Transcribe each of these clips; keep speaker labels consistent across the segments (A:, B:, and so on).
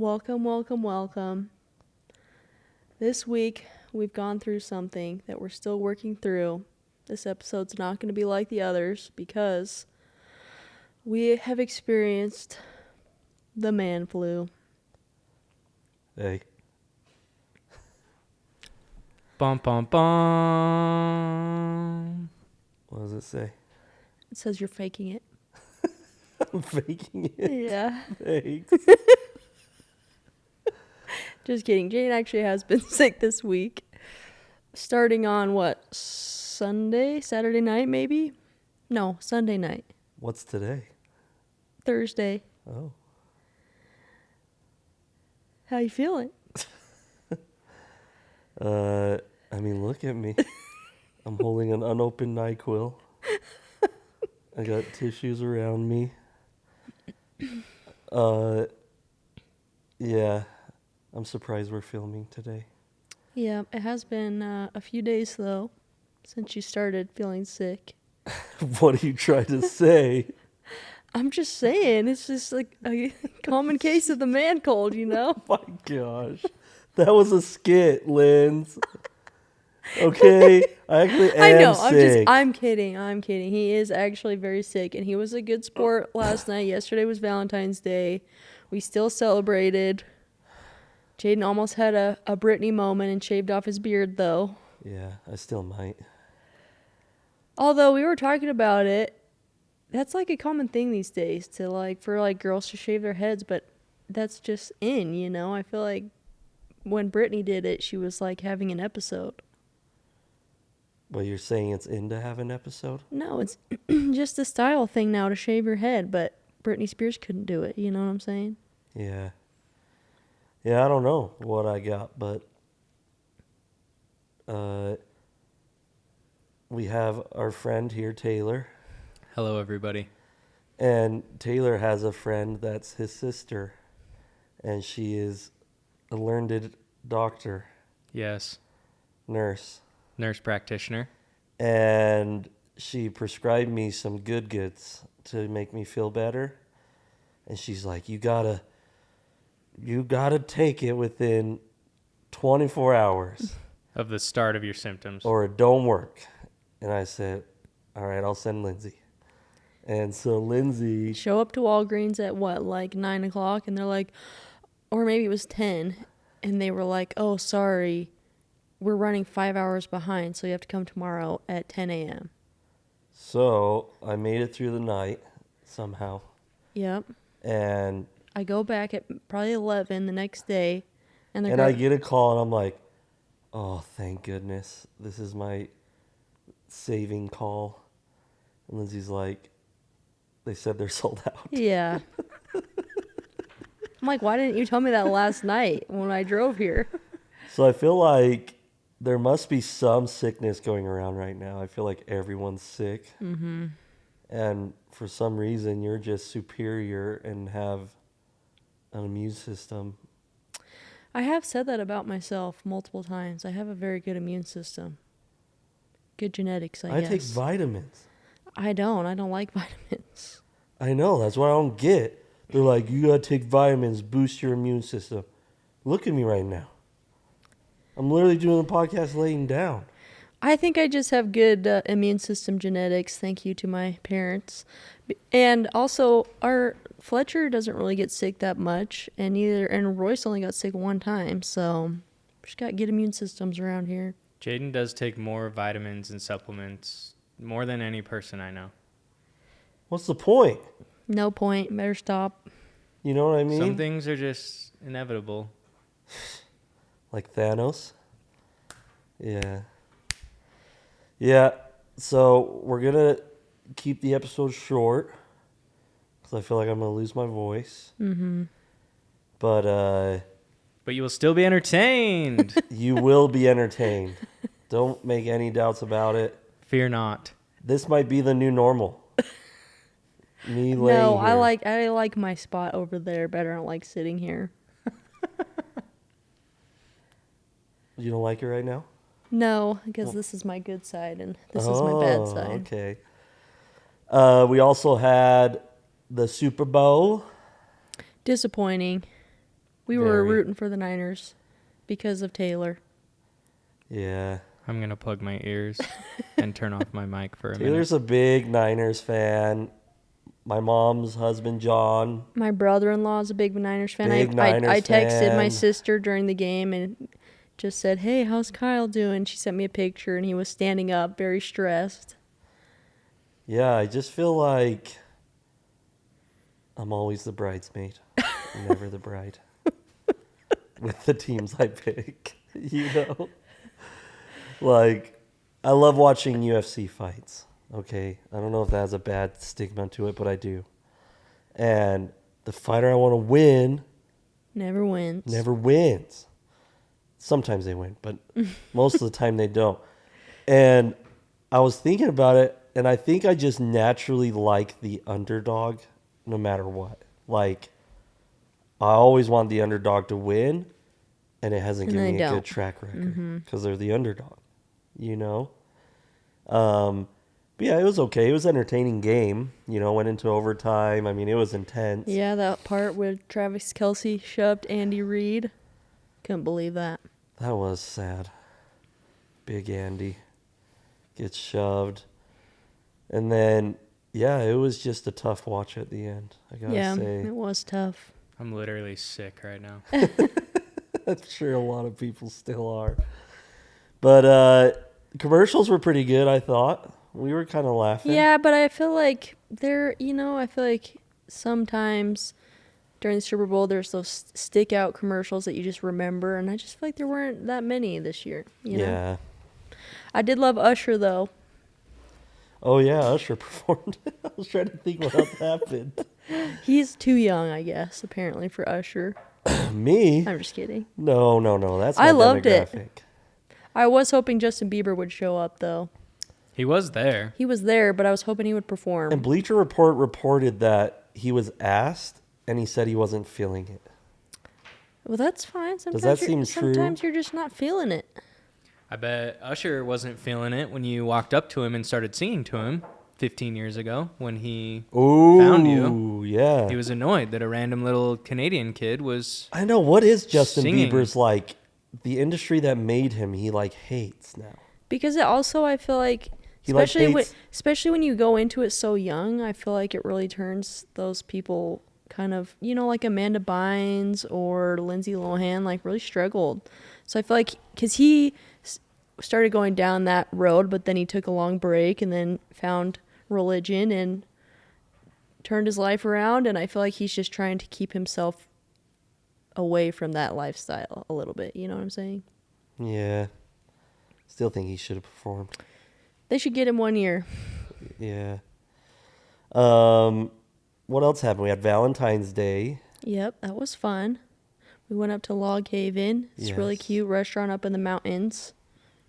A: Welcome, welcome, welcome. This week, we've gone through something that we're still working through. This episode's not going to be like the others because we have experienced the man flu.
B: Hey.
C: Bum, bum, bum.
B: What does it say?
A: It says you're faking it.
B: I'm faking it.
A: Yeah.
B: Thanks.
A: Just kidding. Jane actually has been sick this week. Starting on what? Saturday night maybe? No, Sunday night.
B: What's today?
A: Thursday.
B: Oh.
A: How you feeling?
B: I mean, look at me. I'm holding an unopened NyQuil. I got tissues around me. Yeah. I'm surprised we're filming today.
A: Yeah, it has been a few days though since you started feeling sick.
B: What are you trying to say?
A: I'm just saying, it's just like a common case of the man cold, you know?
B: Oh my gosh. That was a skit, Linz. Okay? I actually am
A: I know,
B: sick.
A: I'm kidding. He is actually very sick, and he was a good sport last night. Yesterday was Valentine's Day. We still celebrated. Jaiden almost had a Britney moment and shaved off his beard, though.
B: Yeah, I still might.
A: Although we were talking about it, that's like a common thing these days for girls to shave their heads, but that's just in, you know? I feel like when Britney did it, she was like having an episode.
B: Well, you're saying it's in to have an episode?
A: No, it's just a style thing now to shave your head, but Britney Spears couldn't do it, you know what I'm saying?
B: Yeah. Yeah, I don't know what I got, but we have our friend here, Taylor.
C: Hello, everybody.
B: And Taylor has a friend that's his sister, and she is a learned doctor,
C: Yes,
B: nurse.
C: nurse practitioner.
B: And she prescribed me some good goods to make me feel better. And she's like, you gotta take it within 24 hours
C: Of the start of your symptoms.
B: or it don't work. And I said, all right, I'll send Lindsay. And so Lindsay,
A: Show up to Walgreens at what, like 9 o'clock, and they're like, or maybe it was 10, and they were like, oh, sorry, we're running 5 hours behind, so you have to come tomorrow at 10 a.m.
B: so I made it through the night somehow.
A: Yep.
B: And
A: I go back at probably 11 the next day, and they're
B: I get a call, and I'm like, oh, thank goodness. This is my saving call. And Lindsay's like, they said they're sold out.
A: Yeah. I'm like, why didn't you tell me that last night when I drove here?
B: So I feel like there must be some sickness going around right now. I feel like everyone's sick.
A: Mm-hmm.
B: And for some reason, you're just superior and have an immune system.
A: I have said that about myself multiple times. I have a very good immune system. Good genetics, I guess.
B: I take vitamins.
A: I don't like vitamins.
B: I know. That's what I don't get. They're like, you got to take vitamins, boost your immune system. Look at me right now. I'm literally doing the podcast laying down.
A: I think I just have good immune system genetics, thank you to my parents. And also, our Fletcher doesn't really get sick that much, and Royce only got sick one time, so just got good immune systems around here.
C: Jaiden does take more vitamins and supplements, more than any person I know.
B: What's the point?
A: No point, better stop.
B: You know what I mean?
C: Some things are just inevitable.
B: Like Thanos? Yeah. Yeah, so we're going to keep the episode short because I feel like I'm going to lose my voice.
A: Mm-hmm.
B: But
C: you will still be entertained.
B: you will be entertained. Don't make any doubts about it.
C: Fear not.
B: This might be the new normal. Me laying
A: No,
B: here.
A: I like my spot over there better. I don't like sitting here.
B: You don't like it right now?
A: No, because this is my good side and this is my bad side.
B: Okay. We also had the Super Bowl.
A: Disappointing. We were
B: Very.
A: rooting for the Niners because of Taylor.
B: Yeah.
C: I'm going to plug my ears and turn off my mic for a
B: Taylor's a big Niners fan. My mom's husband, John.
A: My brother-in-law is a big Niners fan.
B: Big
A: I
B: Niners
A: texted my
B: fan.
A: sister during the game and just said, "Hey, how's Kyle doing?" She sent me a picture, and he was standing up, very stressed.
B: Yeah, I just feel like I'm always the bridesmaid, never the bride. With the teams I pick, you know? Like, I love watching UFC fights, okay? I don't know if that has a bad stigma to it, but I do. And the fighter I want to win
A: Never wins.
B: never wins. Sometimes they win, but most of the time they don't. And I was thinking about it, and I think I just naturally like the underdog no matter what. Like, I always want the underdog to win, and it hasn't
A: And
B: given
A: they
B: me a good
A: don't.
B: track record because they're the underdog, you know? But yeah, it was okay. It was an entertaining game. You know, went into overtime. I mean, it was intense.
A: Yeah, that part where Travis Kelce shoved Andy Reid. Couldn't believe that.
B: That was sad. Big Andy gets shoved. And then, yeah, it was just a tough watch at the end, I gotta
A: Yeah,
B: say.
A: it was tough.
C: I'm literally sick right now.
B: I'm sure a lot of people still are. But commercials were pretty good, I thought. We were kind of laughing.
A: Yeah, but I feel like I feel like sometimes during the Super Bowl there's those stick out commercials that you just remember, and I just feel like there weren't that many this year. You know?
B: Yeah.
A: I did love Usher though.
B: Oh, yeah, Usher performed. I was trying to think what else happened.
A: He's too young, I guess, apparently for Usher.
B: Me?
A: I'm just kidding.
B: No. That's my
A: I loved it.
B: demographic.
A: I was hoping Justin Bieber would show up though.
C: He was there.
A: He was there, but I was hoping he would perform.
B: And Bleacher Report reported that he was asked, and he said he wasn't feeling it.
A: Well, that's fine. Sometimes
B: that seem true?
A: Sometimes you're just not feeling it.
C: I bet Usher wasn't feeling it when you walked up to him and started singing to him 15 years ago when he
B: Ooh,
C: found you.
B: Yeah.
C: He was annoyed that a random little Canadian kid was...
B: I know. What is Justin
C: Singing.
B: Bieber's like? The industry that made him, he like hates now.
A: Because it also, I feel like,
B: He like hates.
A: especially when you go into it so young, I feel like it really turns those people kind of, like Amanda Bynes or Lindsay Lohan, like really struggled. So I feel like, because he started going down that road, but then he took a long break and then found religion and turned his life around. And I feel like he's just trying to keep himself away from that lifestyle a little bit. You know what I'm saying?
B: Yeah. Still think he should have performed.
A: They should get him 1 year.
B: Yeah. What else happened? We had Valentine's Day.
A: Yep, that was fun. We went up to Log Haven. It's really
B: Yes.
A: cute restaurant up in the mountains.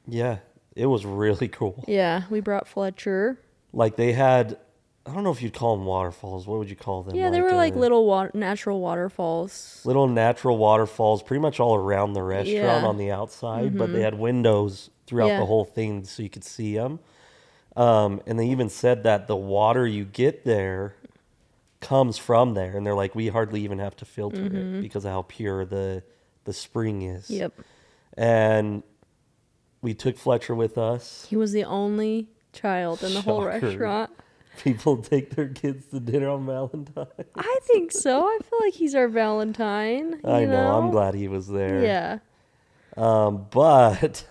B: Yeah. It was really cool.
A: Yeah, we brought Fletcher.
B: Like they had, I don't know if you'd call them waterfalls. What would you call them?
A: Yeah, they were like little natural waterfalls.
B: little natural waterfalls pretty much all around the restaurant
A: Yeah.
B: on the outside, but they had windows throughout
A: Yeah.
B: the whole thing so you could see them. And they even said that the water you get there comes from there. And they're like, we hardly even have to filter it because of how pure the spring is.
A: Yep.
B: And we took Fletcher with us.
A: He was the only child in the whole
B: Shocker.
A: restaurant.
B: People take their kids to dinner on Valentine.
A: I think so. I feel like he's our Valentine.
B: I
A: you
B: know. I'm glad he was there.
A: Yeah.
B: But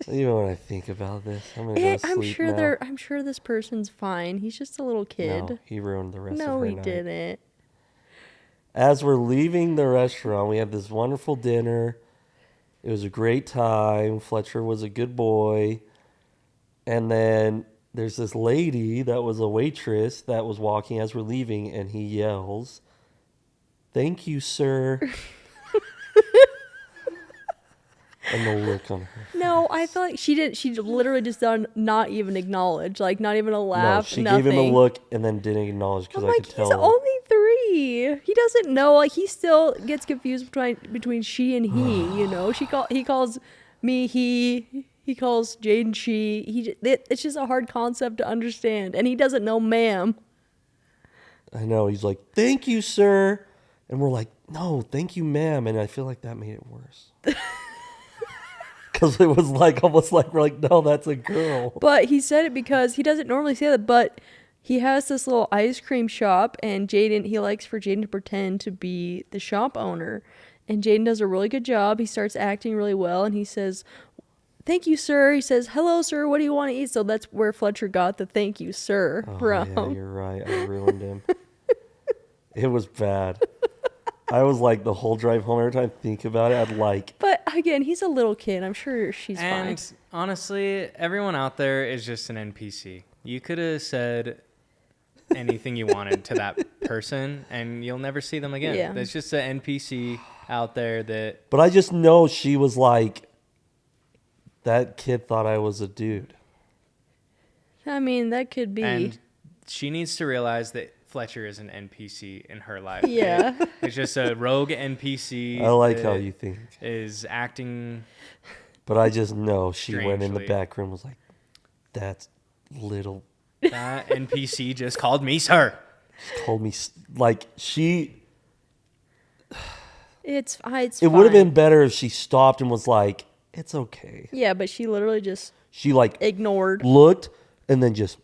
B: even when I think about this, I'm gonna go to
A: I'm
B: sleep
A: sure
B: now.
A: I'm sure this person's fine. He's just a little kid.
B: No, he ruined the rest of
A: No,
B: her
A: he
B: night.
A: didn't.
B: As we're leaving the restaurant, we had this wonderful dinner. It was a great time. Fletcher was a good boy. And then there's this lady that was a waitress that was walking as we're leaving, and he yells, "Thank you, sir." And the look on her.
A: No, I feel like she didn't. She literally just done not even acknowledge, like not even a laugh.
B: No, she
A: nothing.
B: gave him a look and then didn't acknowledge because
A: I'm
B: I
A: like,
B: could
A: he's
B: tell.
A: only 3. He doesn't know. Like he still gets confused between she and he. He calls me he. He calls Jaiden she. It's just a hard concept to understand, and he doesn't know, ma'am.
B: I know. He's like, "Thank you, sir." And we're like, no, thank you, ma'am. And I feel like that made it worse. Because it was like almost like we're like, no, that's a girl.
A: But he said it because he doesn't normally say that, but he has this little ice cream shop, and he likes for Jaiden to pretend to be the shop owner. And Jaiden does a really good job. He starts acting really well, and he says, thank you, sir. He says, hello, sir, what do you want to eat? So that's where Fletcher got the thank you, sir, from.
B: Yeah, you're right. I ruined him. It was bad. I was like the whole drive home, every time I think about it, I'd like.
A: But again, he's a little kid. I'm sure she's
C: And
A: fine.
C: honestly, everyone out there is just an NPC. You could have said anything you wanted to that person, and you'll never see them again.
A: Yeah.
C: There's just an NPC out there that...
B: But I just know she was like, that kid thought I was a dude.
A: I mean, that could be.
C: And she needs to realize that Fletcher is an NPC in her life.
A: Yeah.
C: It's just a rogue NPC.
B: I like
C: that
B: how you think.
C: is acting.
B: But I just know she went in the
C: Strangely.
B: back room, was like, that's little.
C: That NPC just called me sir.
B: Told me, like, she.
A: It's
B: It would have been better if she stopped and was like, it's okay.
A: Yeah, but she literally just
B: She, like,
A: ignored.
B: looked and then just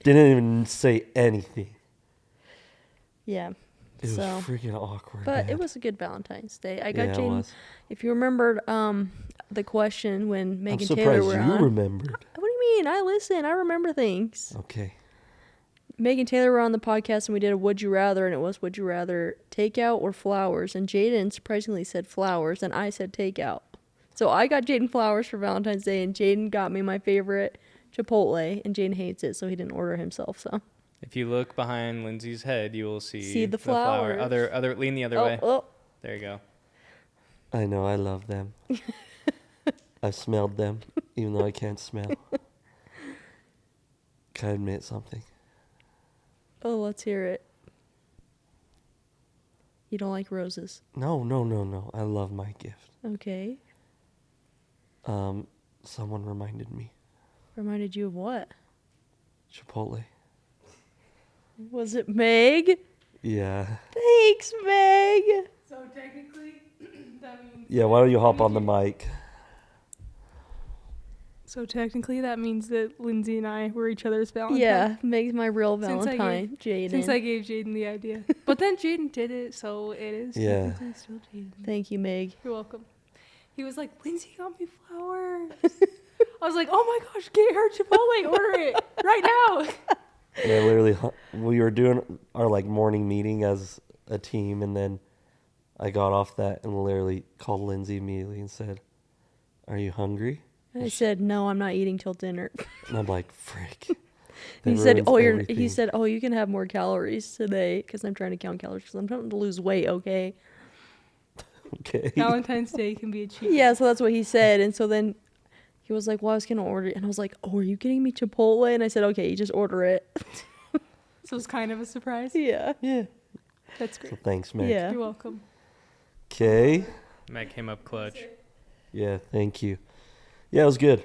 B: didn't even say anything.
A: Yeah.
B: It
A: So,
B: was freaking awkward.
A: but
B: man.
A: it was a good Valentine's Day. I got
B: Yeah, it
A: Jaiden.
B: was.
A: If you remembered the question when
B: I'm
A: Meg and Taylor
B: surprised
A: were
B: you
A: on.
B: remembered.
A: What do you mean? I listen. I remember things.
B: Okay.
A: Meg and Taylor were on the podcast and we did a Would You Rather, and it was Would You Rather takeout or flowers? And Jaiden surprisingly said flowers, and I said takeout. So I got Jaiden flowers for Valentine's Day, and Jaiden got me my favorite Chipotle, and Jaiden hates it, so he didn't order himself. So
C: If you look behind Lindsay's head, you will see
A: the
C: flower.
A: flowers.
C: Lean the other way.
A: oh,
C: There you go.
B: I know. I love them. I've smelled them, even though I can't smell. Can I admit something?
A: oh, let's hear it. You don't like roses?
B: No. I love my gift.
A: Okay.
B: Someone reminded me.
A: Reminded you of what?
B: Chipotle.
A: Was it Meg?
B: Yeah.
A: Thanks, Meg.
D: So technically, that means.
B: Yeah, why don't you hop on the mic?
D: So technically, that means that Lindsay and I were each other's Valentine.
A: Yeah, Meg's my real
D: Since I
A: Valentine, Jaiden.
D: Since I gave Jaiden the idea, but then Jaiden did it, so it is
B: Yeah.
D: technically still Jaiden.
A: Thank you, Meg.
D: You're welcome. He was like, Lindsay got me flowers. I was like, oh my gosh, get her Chipotle, order it right now.
B: Yeah, literally, we were doing our like morning meeting as a team, and then I got off that and literally called Lindsay immediately and said, "Are you hungry?"
A: And I said, no, I'm not eating till dinner.
B: And I'm like, "Frick."
A: He
B: That
A: said,
B: ruins
A: "Oh, he
B: everything.
A: said, oh, you can have more calories today because I'm trying to count calories because I'm trying to lose weight." Okay.
B: Okay.
D: Valentine's Day can be a cheat.
A: Yeah, so that's what he said, and so then he was like, "Well, I was gonna order it," and I was like, "Oh, are you getting me Chipotle?" And I said, "Okay, you just order it."
D: So it's kind of a surprise.
A: Yeah.
B: Yeah.
D: That's great.
B: So thanks, Meg.
A: Yeah.
D: You're welcome.
B: Okay.
C: Meg came up clutch.
B: Yeah, thank you. Yeah, it was good.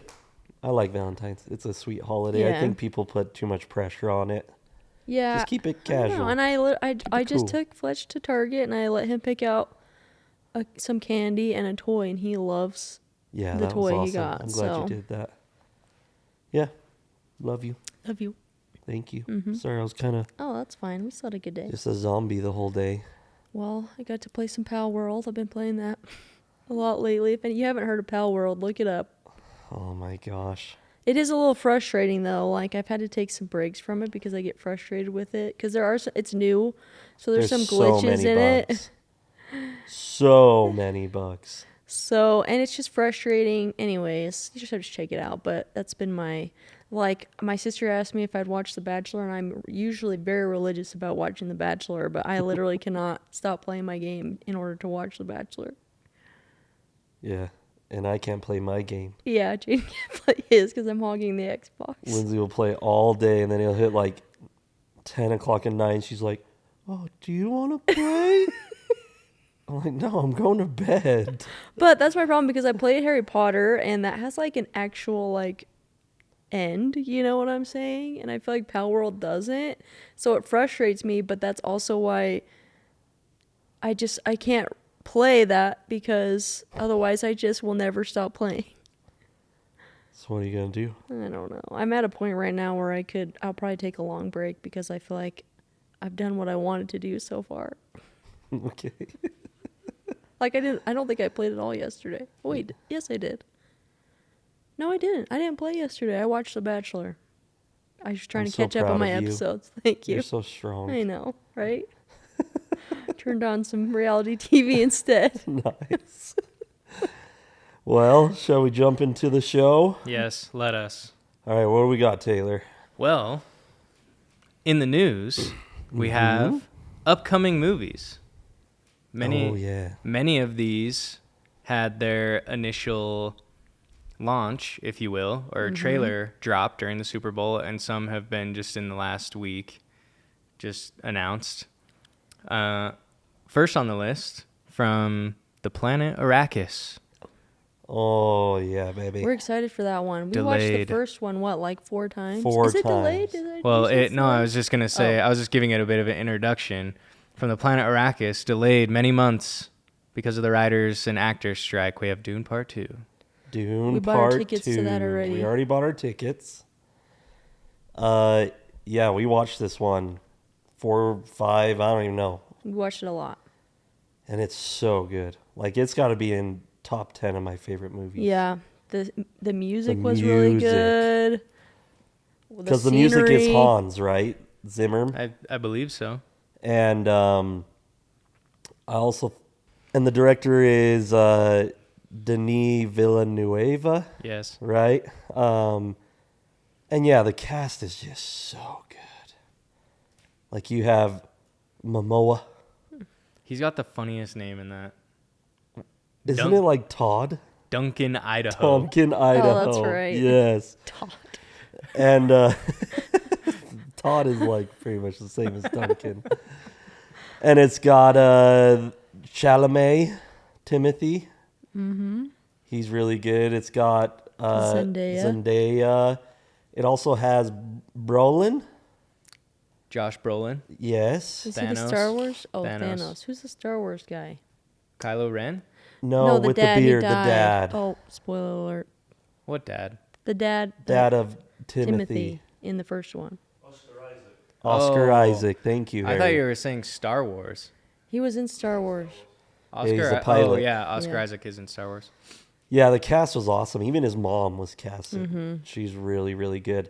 B: I like Valentine's. It's a sweet holiday. I
A: Yeah.
B: think people put too much pressure on it.
A: Yeah.
B: Just keep it
A: I don't know,
B: casual.
A: and I just
B: cool.
A: took Fletch to Target and I let him pick out some candy and a toy, and he loves.
B: Yeah,
A: the
B: that
A: toy he
B: was awesome.
A: got,
B: I'm glad
A: so.
B: you did that. Yeah. Love you.
A: Love you.
B: Thank you.
A: Mhm.
B: Sorry, I was kind of
A: Oh, that's fine. We still had a good day.
B: just a zombie the whole day.
A: Well, I got to play some Pal World. I've been playing that a lot lately. If you haven't heard of Pal World, look it up.
B: Oh my gosh.
A: It is a little frustrating though. Like I've had to take some breaks from it because I get frustrated with it because it's new, so there's some glitches in it.
B: So many bugs.
A: So, and it's just frustrating. Anyways, you just have to check it out. But that's been my sister asked me if I'd watch The Bachelor, and I'm usually very religious about watching The Bachelor, but I literally cannot stop playing my game in order to watch The Bachelor.
B: Yeah. And I can't play my game.
A: Yeah, Jaden can't play his because I'm hogging the Xbox.
B: Lindsay will play all day, and then he'll hit like 10 o'clock at night. And she's like, "Oh, do you want to play?" I'm like, "No, I'm going to bed."
A: But that's my problem because I played Harry Potter, and that has like an actual like end. You know what I'm saying? And I feel like Pal World doesn't. So it frustrates me, but that's also why I can't play that because otherwise I just will never stop playing.
B: So what are you gonna do?
A: I don't know. I'm at a point right now where I'll probably take a long break because I feel like I've done what I wanted to do so far.
B: Okay.
A: Like I don't think I played it all yesterday. Oh, wait, yes I did. No, I didn't. I didn't play yesterday. I watched The Bachelor. I was trying
B: I'm
A: to
B: so
A: catch up
B: proud
A: on my
B: of you.
A: episodes. Thank you.
B: You're so strong.
A: I know, right? Turned on some reality TV instead.
B: Nice. Well, shall we jump into the show?
C: Yes, let us.
B: All right, what do we got, Taylor?
C: Well, in the news, we have upcoming movies.
B: Oh, yeah.
C: Many of these had their initial launch, if you will, or trailer drop during the Super Bowl, and some have been just in the last week just announced. First on the list, from the planet Arrakis.
B: Oh, yeah, baby.
A: We're excited for that one. We watched the
C: Delayed.
A: first one, like 4 times?
B: 4
A: Is it delayed?
B: times.
C: Well,
A: Did you say
C: no, I
A: delayed?
C: was just going to say, I was just giving it a bit of an introduction. From the planet Arrakis, delayed many months because of the writers and actors strike. We have Dune Part 2.
B: Dune
A: We bought our
B: Part
A: tickets
B: 2.
A: to that already.
B: We already bought our tickets. Yeah, we watched this one 4 or 5, I don't even know.
A: We watched it a lot.
B: And it's so good. Like, it's got to be in top 10 of my favorite movies.
A: Yeah, the music was really
B: music.
A: good.
B: Because the music is
A: scenery.
B: Hans, right? Zimmer.
C: I believe so.
B: And and the director is Denis Villeneuve,
C: Yes.
B: right? And yeah, the cast is just so good. Like, you have Momoa.
C: He's got the funniest name in that.
B: Isn't it like Todd?
C: Duncan, Idaho.
B: Pumpkin, Idaho.
A: that's right.
B: Yes.
A: Todd.
B: And Todd is like pretty much the same as Duncan. And it's got Chalamet, Timothy. Mm-hmm. He's really good. It's got Zendaya. It also has Brolin.
C: Josh Brolin.
B: Yes.
A: Is he the
C: Thanos.
A: Star Wars? Oh,
C: Thanos.
A: Thanos. Who's the Star Wars guy?
C: Kylo Ren.
B: No,
A: the
B: with
A: dad,
B: the
A: he
B: beard, the
A: died.
B: dad.
A: Oh, spoiler alert.
C: What dad?
A: The dad.
B: Dad of Timothy.
A: Timothy in the first one.
B: Oscar
C: Oh.
B: Isaac. Thank you,
C: I
B: Harry.
C: thought you were saying Star Wars.
A: He was in Star Wars.
C: Oscar,
B: he's the
C: Oh,
B: pilot.
C: yeah, Oscar
A: Yeah.
C: Isaac is in Star Wars.
B: Yeah, the cast was awesome. Even his mom was casted.
A: Mm-hmm.
B: She's really, really good.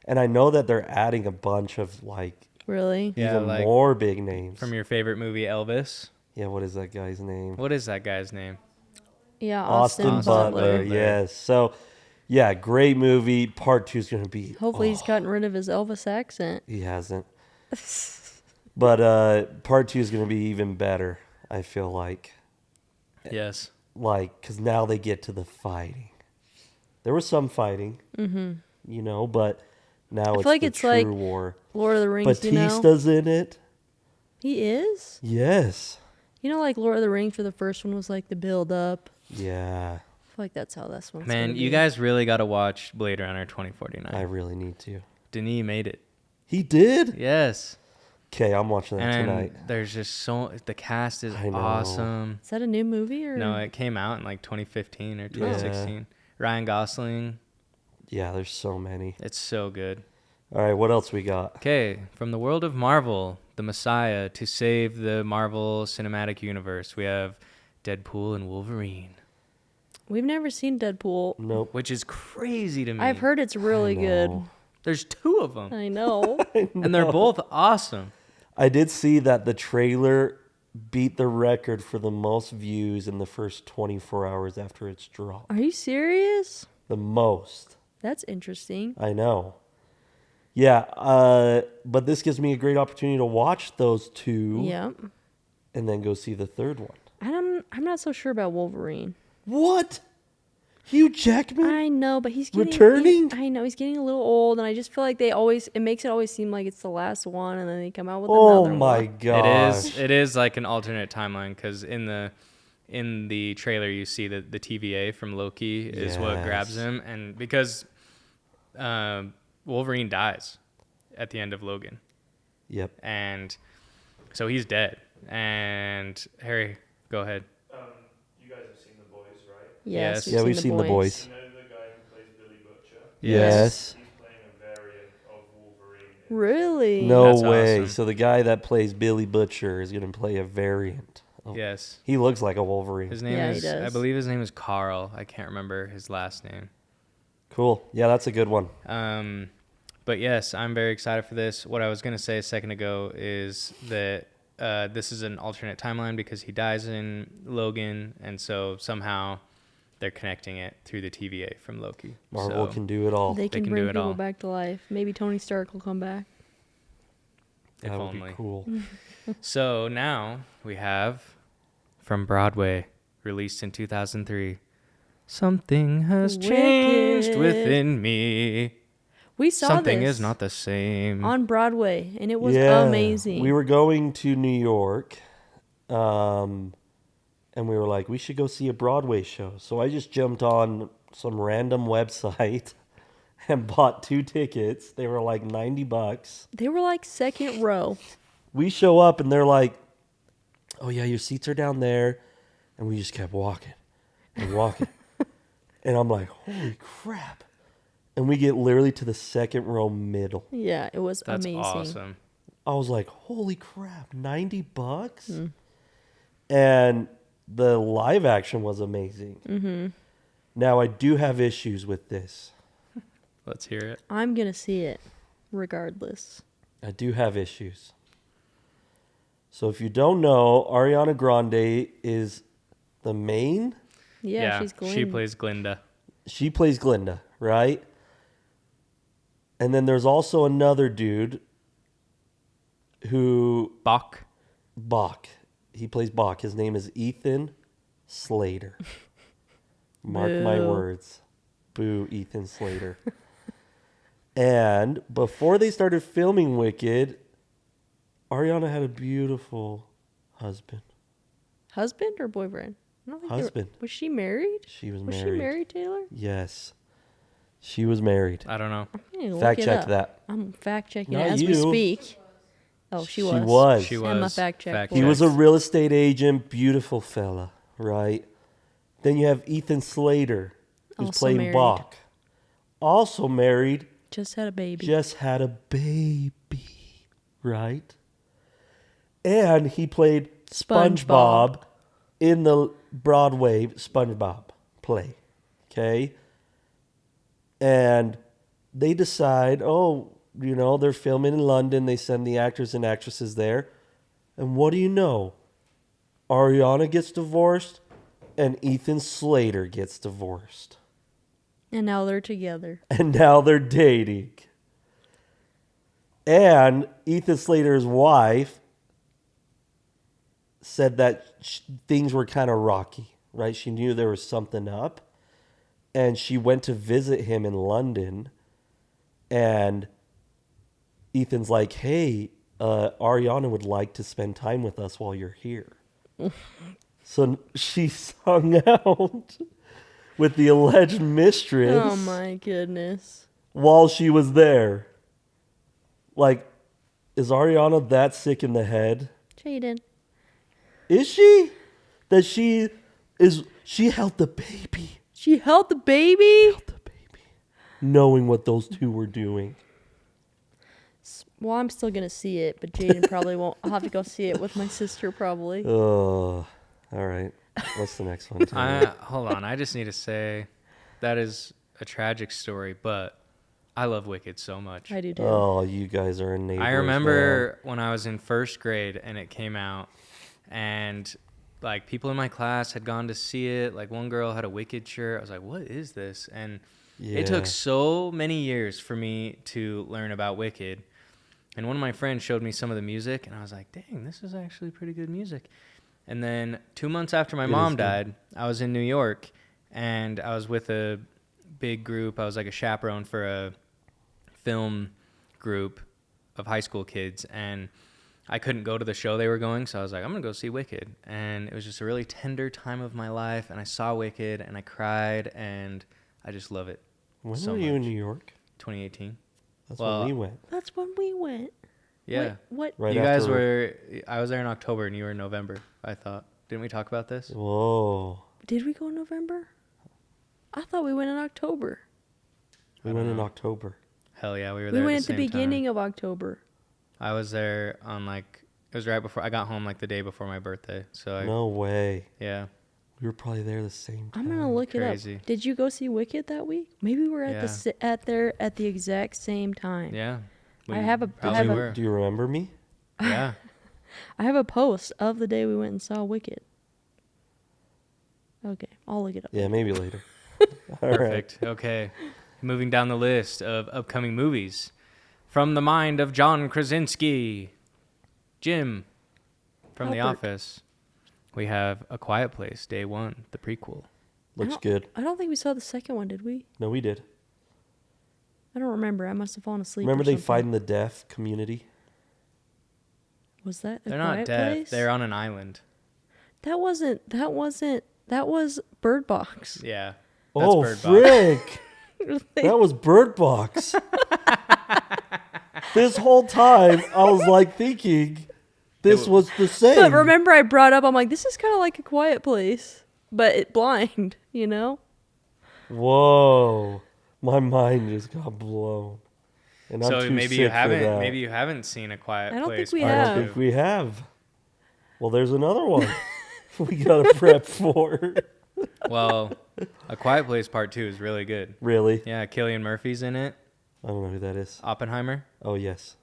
B: And I know that they're adding a bunch of like
A: Really?
C: Yeah,
B: even
C: like
B: more big names.
C: from your favorite movie, Elvis.
B: Yeah, what is that guy's name?
C: What is that guy's name?
A: Yeah,
B: Austin
A: Austin
B: Butler.
A: Butler.
B: Yes. So, yeah, great movie. Part 2 is going to be.
A: Hopefully he's gotten rid of his Elvis accent.
B: He hasn't. But part 2 is going to be even better, I feel like.
C: Yes.
B: Like, because now they get to the fighting. There was some fighting, you know, but now it's
A: feel like
B: the
A: it's
B: true
A: like
B: war.
A: Lord of the Rings, you know?
B: Batista's in it.
A: He is?
B: Yes.
A: You know, like Lord of the Rings for the first one was like the build up.
B: Yeah,
A: I feel like that's how this one's
C: Man,
A: gonna
C: you
A: be.
C: guys really got to watch Blade Runner 2049.
B: I really need to.
C: Denis made it.
B: He did?
C: Yes.
B: Okay, I'm watching that
C: And
B: tonight.
C: there's just the cast is
B: I know.
C: awesome.
A: Is that a new movie or
C: No, it came out in like 2015 or 2016. Ryan Gosling.
B: Yeah, there's so many.
C: It's so good.
B: All right, what else we got?
C: Okay, from the world of Marvel, the Messiah to save the Marvel Cinematic Universe, we have Deadpool and Wolverine,
A: We've never seen Deadpool.
B: Nope.
C: which is crazy to me.
A: I've heard it's really good.
B: know.
C: There's 2 of them,
A: I know.
C: and they're both awesome.
B: I did see that the trailer beat the record for the most views in the first 24 hours after its drop.
A: Are you serious?
B: The most.
A: That's interesting.
B: I know. Yeah, but this gives me a great opportunity to watch those 2
A: Yeah.
B: and then go see the third one.
A: I'm not so sure about Wolverine.
B: What? Hugh Jackman?
A: I know, but he's getting
B: Returning?
A: I know he's getting a little old, and I just feel like it makes it always seem like it's the last one, and then they come out with another
B: Oh my
A: one.
B: gosh.
C: It is like an alternate timeline because in the trailer you see that the TVA from Loki is what grabs
B: Yes.
C: him, and because Wolverine dies at the end of Logan,
B: Yep.
C: and so he's dead. And Harry, go ahead.
B: You guys have seen The Boys, right?
C: Yes.
A: Yes,
C: Yeah,
B: we've seen The Boys.
A: Boys.
B: You know the guy who plays Billy Butcher?
C: Yes.
B: He's playing a variant of Wolverine.
A: Really?
B: No
C: That's
B: way.
C: awesome.
B: So the guy that plays Billy Butcher is going to play a variant. Oh,
C: Yes.
B: he looks like a Wolverine.
C: His name
A: Yeah, he
C: is, I
A: does.
C: believe his name is Carl. I can't remember his last name.
B: Cool. Yeah, that's a good one.
C: But yes, I'm very excited for this. What I was going to say a second ago is that this is an alternate timeline because he dies in Logan, and so somehow they're connecting it through the TVA from Loki.
B: Marvel
C: So
B: can do it all.
A: They can
C: can
A: bring
C: do it
A: people
C: all.
A: back to life. Maybe Tony Stark will come back.
C: if
B: That would
C: only.
B: be cool.
C: So now we have from Broadway, released in 2003. Something has changed
A: Wicked.
C: within me.
A: We saw
C: Something
A: this
C: is not the same.
A: on Broadway, and it was
B: Yeah,
A: amazing.
B: We were going to New York, and we were like, we should go see a Broadway show. So I just jumped on some random website and bought 2 tickets. They were like $90.
A: They were like second row.
B: We show up and they're like, oh yeah, your seats are down there. And we just kept walking and walking. And I'm like, holy crap. And we get literally to the second row middle.
A: Yeah, it was
C: That's
A: amazing.
C: awesome.
B: I was like, holy crap, $90? And the live action was amazing. Mm-hmm. Now, I do have issues with this.
C: Let's hear it.
A: I'm going to see it regardless.
B: I do have issues. So if you don't know, Ariana Grande is the main.
A: Yeah, she's Glenn.
C: She plays Glinda.
B: She plays Glinda, right? And then there's also another dude who
C: Bach.
B: Bach. He plays Bach. His name is Ethan Slater. Mark my
A: Boo.
B: words. Boo, Ethan Slater. And before they started filming Wicked, Ariana had a beautiful husband.
A: Husband or boyfriend? I don't think they were-
B: Husband.
A: Was she married?
B: She was
A: Was
B: married.
A: she married, Taylor?
B: Yes. She was married.
C: I don't know.
A: I need to
B: Fact
A: look it
B: check
A: up.
B: that.
A: I'm fact checking
B: Not
A: as we
B: you.
A: speak. Oh, she was.
B: She was.
C: She
A: Emma
C: was.
A: fact check for
B: He
A: us.
B: was a real estate agent, beautiful fella, right? Then you have Ethan Slater, who's
A: Also
B: playing
A: married.
B: Bach. Also married,
A: Just had a baby.
B: just had a baby, right? And he played SpongeBob,
A: SpongeBob.
B: in the Broadway SpongeBob play, okay? And they decide, they're filming in London. They send the actors and actresses there. And what do you know? Ariana gets divorced and Ethan Slater gets divorced.
A: And now they're together.
B: And now they're dating. And Ethan Slater's wife said that things were kind of rocky, right? She knew there was something up. And she went to visit him in London. And Ethan's like, hey, Ariana would like to spend time with us while you're here. So she hung out with the alleged mistress
A: Oh my goodness.
B: while she was there. Like, is Ariana that sick in the head?
A: Jaiden.
B: Is she? That she held the baby.
A: She held the baby?
B: The baby. Knowing what those two were doing.
A: Well, I'm still going to see it, but Jaiden probably won't. I'll have to go see it with my sister probably.
B: Oh, all right. What's the next one?
C: Hold on. I just need to say that is a tragic story, but I love Wicked so much.
A: I do too.
B: Oh, you guys are neighbors.
C: I remember when I was in first grade and it came out, and like people in my class had gone to see it. Like one girl had a Wicked shirt. I was like, what is this? And it took so many years for me to learn about Wicked. And one of my friends showed me some of the music, and I was like, dang, this is actually pretty good music. And then 2 months after my mom died, I was in New York, and I was with a big group. I was like a chaperone for a film group of high school kids, and I couldn't go to the show they were going, so I was like, I'm going to go see Wicked. And it was just a really tender time of my life, and I saw Wicked, and I cried, and I just love it.
B: When
C: so
B: were you in
C: much.
B: New York?
C: 2018.
B: That's
C: Well,
B: when we went.
A: That's when we went.
C: Yeah.
A: What?
B: Right
C: You guys
B: after-
C: I was there in October and you were in November, I thought. Didn't we talk about this?
B: Whoa.
A: Did we go in November? I thought we went in October.
B: We
C: I
B: went
C: don't
B: in
C: know.
B: October.
C: Hell yeah, we were
A: We
C: there
A: went
C: at
A: at the
C: same
A: beginning
C: time.
A: of October.
C: I was there on like, it was right before, I got home like the day before my birthday. So
B: No way.
C: yeah.
B: We were probably there the same time.
A: I'm gonna look
C: Crazy.
A: it up. Did you go see Wicked that week? Maybe we were at at the exact same time.
C: Yeah.
A: I have a- I
C: probably
A: have a-
C: were.
B: Do you remember me?
C: Yeah.
A: I have a post of the day we went and saw Wicked. Okay, I'll look it up.
B: Yeah, maybe later. All right.
C: Perfect. Okay. Moving down the list of upcoming movies. From the mind of John Krasinski, Jim from The
A: Albert.
C: Office, we have A Quiet Place, Day One, the prequel.
B: Looks good.
A: I don't think we saw the second one, did we?
B: No, we did.
A: I don't remember. I must have fallen asleep.
B: Remember
A: or
B: they
A: something.
B: fight in the deaf community?
A: Was that a
C: They're not
A: Quiet
C: deaf.
A: Place?
C: They're on an island.
A: That was Bird Box.
C: Yeah. That's
B: Oh,
C: Bird Box.
B: frick. That was Bird Box. This whole time, I was like thinking this was the same.
A: But remember, I brought up. I'm like, this is kind of like A Quiet Place, but it blind. You know?
B: Whoa. My mind just got blown. And I'm
C: So
B: too
C: maybe
B: sick
C: you
B: for
C: haven't.
B: that.
C: Maybe you haven't seen A Quiet
A: I don't think
C: Place.
A: we
C: Part
B: I
A: have.
B: don't
C: Two.
B: think we have. Well, there's another one we gotta prep for.
C: Well, A Quiet Place Part 2 is really good.
B: Really?
C: Yeah, Cillian Murphy's in it.
B: I don't know who that is.
C: Oppenheimer.
B: Oh, yes.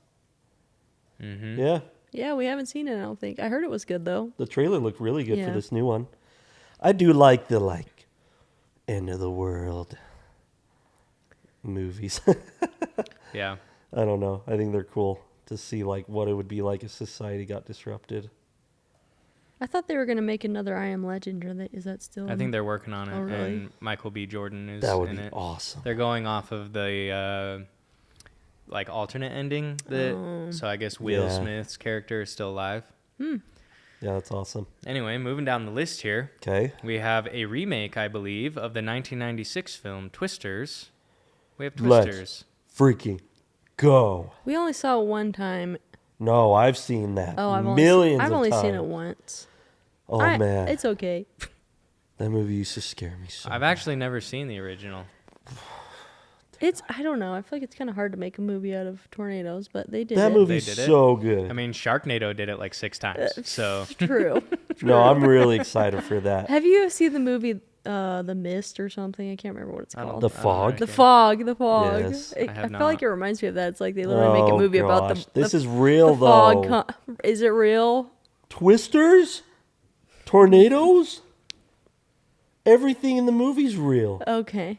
C: Mm-hmm.
B: Yeah.
A: Yeah, we haven't seen it. I don't think. I heard it was good though.
B: The trailer looked really good for
A: Yeah.
B: this new one. I do like the end of the world movies.
C: Yeah.
B: I don't know. I think they're cool to see what it would be like if society got disrupted.
A: I thought they were gonna make another I Am Legend. Is that still?
C: I think they're working on it,
A: Oh, really?
C: and Michael B. Jordan is
B: That would
C: in
B: be
C: it.
B: awesome.
C: They're going off of the alternate ending. So I guess Will
B: Yeah.
C: Smith's character is still alive.
B: Yeah, that's awesome.
C: Anyway, moving down the list here,
B: Okay.
C: we have a remake, I believe, of the 1996 film Twisters. We have
B: Let's
C: Twisters.
B: freaking go.
A: We only saw it one time.
B: No, I've seen that.
A: Oh, I've
B: millions
A: I've
B: of
A: only
B: times.
A: seen it once.
B: Oh, man.
A: It's okay.
B: That movie used to scare me so
C: I've actually never seen the original.
A: I don't know. I feel like it's kind of hard to make a movie out of tornadoes, but they did
B: That
A: it.
B: movie's
C: They did it?
B: so good.
C: I mean, Sharknado did it like 6 times. So
A: It's true.
B: No, I'm really excited for that.
A: Have you seen the movie The Mist or something? I can't remember what it's
C: I don't-
A: called.
B: The
C: I don't know
B: Fog?
A: The
C: anything.
A: Fog. The Fog.
B: Yes.
A: I
C: have
A: feel like
C: not.
A: it reminds me of that. It's like they literally make a
B: Oh,
A: movie about
B: gosh.
A: the.
B: This
A: the,
B: is real,
A: the fog.
B: though.
A: Is it real?
B: Twisters? Tornadoes? Everything in the movie's real.
A: Okay.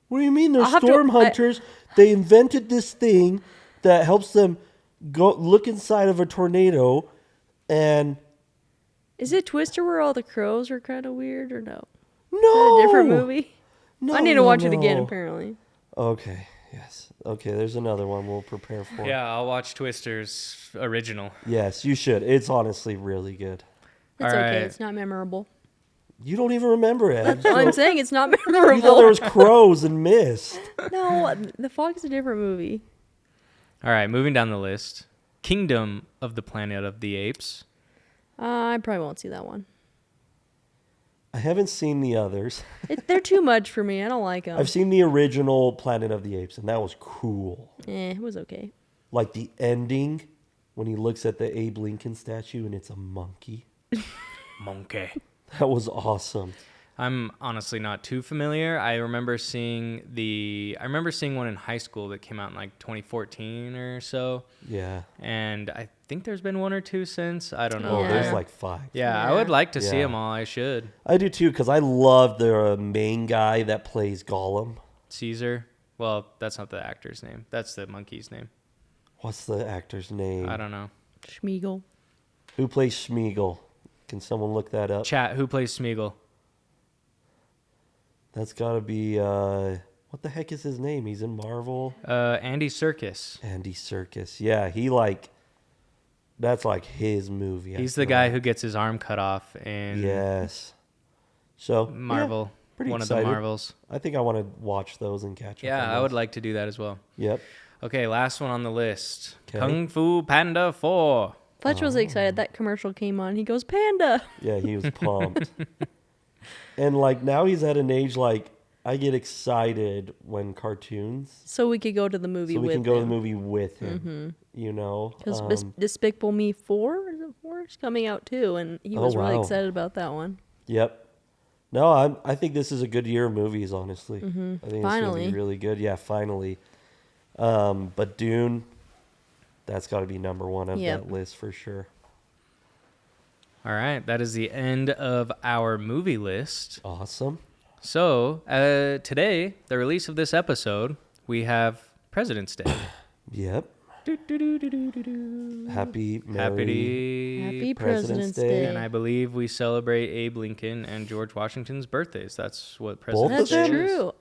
B: What do you mean? They're
A: I'll have to-
B: storm hunters. They invented this thing that helps them go look inside of a tornado, and
A: Is it Twister where all the crows are kind of weird or no?
B: no,
A: Is that a different movie?
B: No,
A: I need to
B: no,
A: watch it again.
B: no.
A: Apparently.
B: Okay. Yes. Okay. There's another one we'll prepare for.
C: yeah, I'll watch Twisters original.
B: Yes, you should. It's honestly really good.
A: It's
C: All
A: okay.
C: right.
A: It's not memorable.
B: You don't even remember it.
A: That's what I'm saying. It's not
B: You thought
A: memorable.
B: there was crows and mist.
A: No, The Fog is a different movie.
C: All right, moving down the list. Kingdom of the Planet of the Apes.
A: I probably won't see that one.
B: I haven't seen the others.
A: They're too much for me. I don't like them.
B: I've seen the original Planet of the Apes, and that was cool.
A: It was okay.
B: Like the ending when he looks at the Abe Lincoln statue and it's a monkey.
C: Monkey.
B: That was awesome.
C: I'm honestly not too familiar. I remember seeing one in high school that came out in like 2014 or so.
B: Yeah.
C: And I think there's been 1 or 2 since. I don't know.
B: Oh,
A: Yeah.
B: there's like 5.
C: Yeah, I
A: Yeah.
C: would like to see
B: Yeah.
C: them all. I should.
B: I do too, because I love the main guy that plays Gollum.
C: Caesar. Well, that's not the actor's name. That's the monkey's name.
B: What's the actor's name?
C: I don't know.
A: Schmeagol.
B: Who plays Schmeagol? Can someone look that up?
C: Chat, who plays Smeagol?
B: That's got to be, what the heck is his name? He's in Marvel.
C: Andy Serkis.
B: Andy Serkis. Yeah, that's like his movie. I
C: He's the
B: feel
C: guy
B: like.
C: who gets his arm cut off in
B: Yes. So,
C: Marvel.
B: pretty
C: One
B: excited.
C: of the Marvels.
B: I think I want to watch those and catch up.
C: Yeah,
B: on
C: I would
B: those.
C: like to do that as well.
B: Yep.
C: Okay, last one on the list.
B: 'Kay.
C: Kung Fu Panda 4.
A: Fletch was excited. That commercial came on. He goes, Panda.
B: Yeah, he was pumped. And like now he's at an age like I get excited when cartoons,
A: So we could go to the movie
B: so we
A: with
B: can go to the
A: him.
B: movie with him. You know,
A: Because Despicable Me 4, is it 4? Is coming out too, and he was really
B: wow.
A: excited about that one.
B: Yep. No, I think this is a good year of movies. Honestly, I think it's gonna
A: Finally.
B: be really good. Yeah, finally. But Dune, that's got to be number one on
A: Yep.
B: that list for sure.
C: All right, that is the end of our movie list.
B: Awesome.
C: So, today, the release of this episode, we have President's Day.
B: Yep. Happy
A: Happy President's
B: President's
A: Day.
B: Day.
C: And I believe we celebrate Abe Lincoln and George Washington's birthdays. That's what
B: Both
C: President's
B: of
A: That's
B: them?
C: Day is.
A: true.